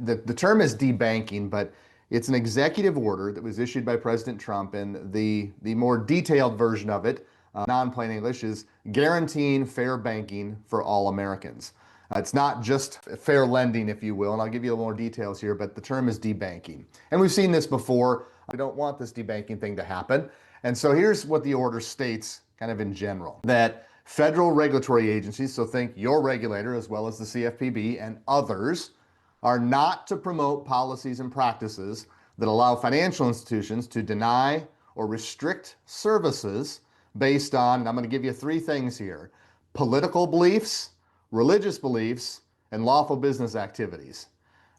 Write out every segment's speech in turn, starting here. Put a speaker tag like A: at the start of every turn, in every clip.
A: the term is debanking, but it's an executive order that was issued by President Trump, and the more detailed version of it, non-plain English, is guaranteeing fair banking for all Americans. It's not just fair lending, if you will, and I'll give you a little more details here, but the term is debanking. And we've seen this before. We don't want this debanking thing to happen. And so here's what the order states kind of in general, that federal regulatory agencies, so think your regulator as well as the CFPB and others, are not to promote policies and practices that allow financial institutions to deny or restrict services based on, and I'm going to give you three things here: political beliefs, religious beliefs, and lawful business activities.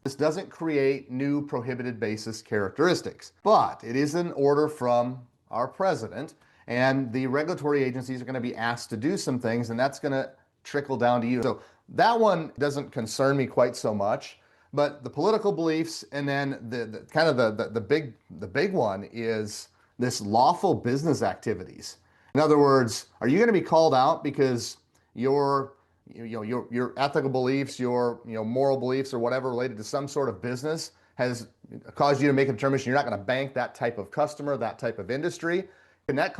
A: This doesn't create new prohibited basis characteristics, but it is an order from our president, and the regulatory agencies are going to be asked to do some things, and that's going to trickle down to you. So that one doesn't concern me quite so much, but the political beliefs, and then the kind of the big one is this lawful business activities. In other words, are you going to be called out because your ethical beliefs, your moral beliefs or whatever related to some sort of business has caused you to make a determination you're not going to bank that type of customer, that type of industry? Can that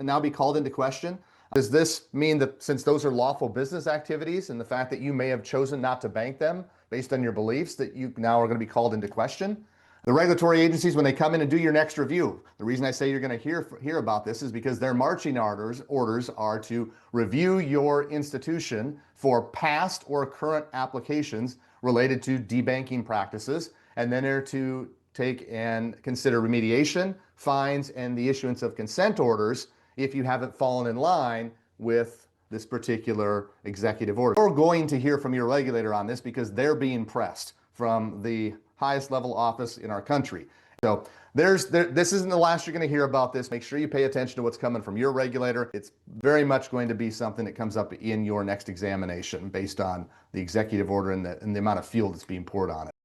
A: now be called into question? Does this mean that since those are lawful business activities and the fact that you may have chosen not to bank them based on your beliefs, that you now are going to be called into question? The regulatory agencies, when they come in and do your next review, the reason I say you're going to hear about this is because their marching orders are to review your institution for past or current applications related to debanking practices, and then they're to take and consider remediation, fines, and the issuance of consent orders if you haven't fallen in line with this particular executive order. You're going to hear from your regulator on this because they're being pressed from the highest level office in our country. So this isn't the last you're going to hear about this. Make sure you pay attention to what's coming from your regulator. It's very much going to be something that comes up in your next examination based on the executive order and the amount of fuel that's being poured on it.